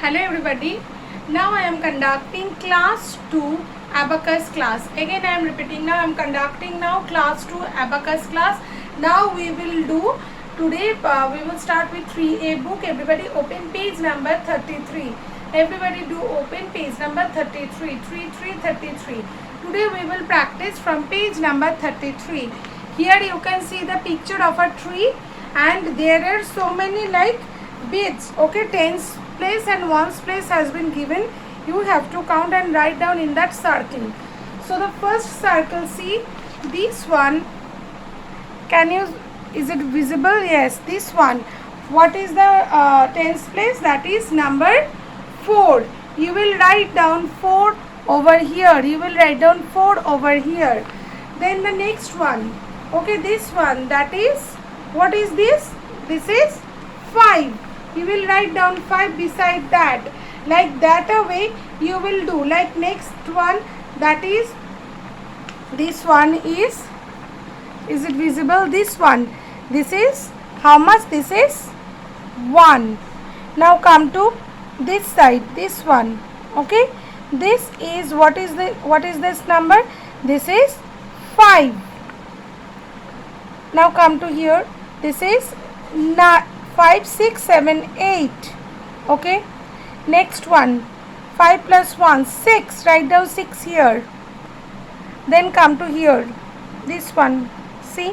Hello everybody. Now I am conducting class 2 abacus class. Again I am repeating, now I am conducting now class 2 abacus class. Now we will do today we will start with 3A book. Everybody open page number 33. Everybody do open page number 33. 33. Today we will practice from page number 33. Here you can see the picture of a tree and there are so many like beads. Okay, tens place and ones place has been given. You have to count and write down in that circle. So the first circle, see this one, can you, is it visible? Yes, this one. What is the tens place? That is number 4. You will write down 4 over here. You will write down 4 over here. Then the next one, okay, this one, that is, what is this? This is 5. You will write down 5 beside that. Like that way you will do. Like next one, that is, this one is it visible? This one, this is how much? This is 1. Now come to this side, this one. Okay, this is, what is this number? This is 5. Now come to here, this is 5, 6, 7, 8. Okay, next one, 5 plus 1, 6. Write down 6 here. Then come to here, this one. See,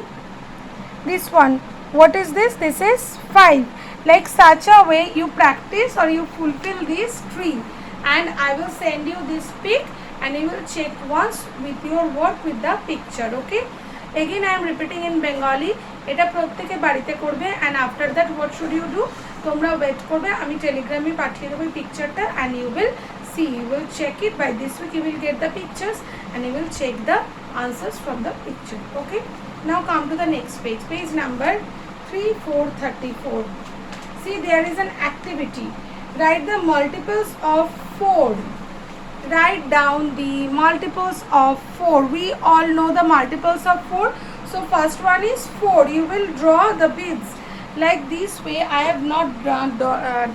this one, what is this? This is 5. Like such a way you practice or you fulfill this tree, and I will send you this pic and you will check once with your work with the picture. Okay, again I am repeating in Bengali. এটা প্রত্যেকে বাড়িতে করবে, and after that what should you do? তোমরা wait করবে, আমি টেলিগ্রামে পাঠিয়ে দেবো পিকচারটা, and you will see, you will check it. By this week you will get the pictures and you will check the answers from the picture. Okay, now come to the next page, page number 34. See, there is an activity. Write the multiples of 4. Write down the multiples of 4. We all know the multiples of 4. So first one is 4. You will draw the beads like this way. I have not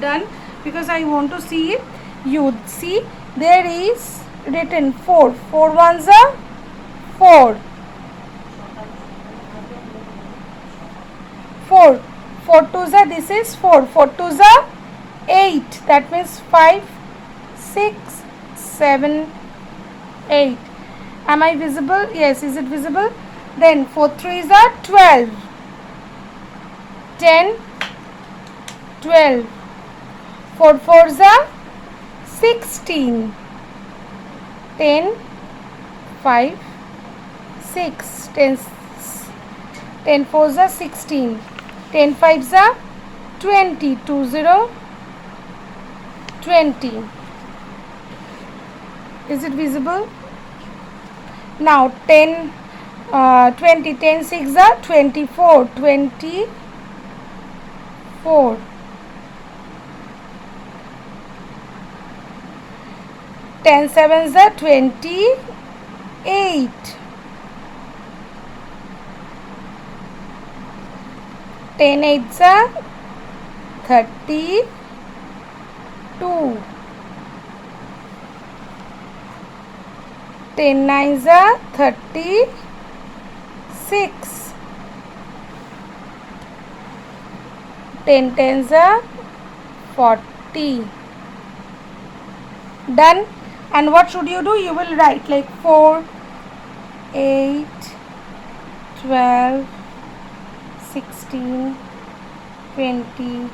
done because I want to see it. You see, there is written 4. 4 ones are 4. 4 twos are, this is 4. 4 twos are 8. That means 5, 6, 7, 8. Am I visible? Yes, is it visible? Then 4 threes are 12. 10, 12. 4 fours are 16. 10, 5, 6. 10 fours are 16. 10 fives are 20. 20, 20. Is it visible? Now 10, 20. 10 6 are 24. 24. 10 sevens are 28. 10 eights are 32. 10 nines are 36. 10 tens are 40. Done. And what should you do? You will write like 4, 8, 12, 16, 20.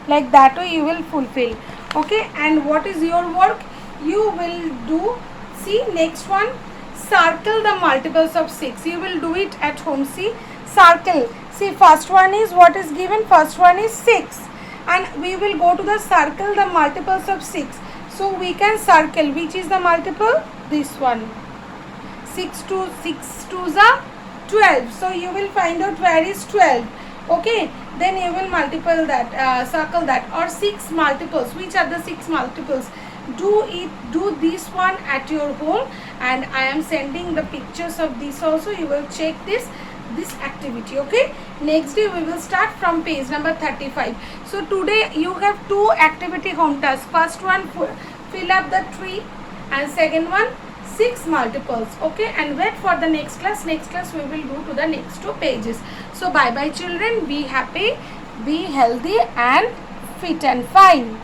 Like that way you will fulfill. Okay, and what is your work? You will do, see next one, circle the multiples of 6. You will do it at home. See, circle. See, first one is, what is given? First one is 6, and we will go to the circle the multiples of 6. So we can circle which is the multiple, this one. 6 twos are 12. So you will find out where is 12. Okay, then you will multiple that, circle that. Or 6 multiples. Which are the 6 multiples? Do this one at your home, and I am sending the pictures of this also. You will check this activity. Okay, next day we will start from page number 35. So today you have two activity home tasks. First one, fill up the tree, and second one, 6 multiples. Okay, and wait for the next class. Next class we will do to the next 2 pages. So bye bye children, be happy, be healthy and fit and fine.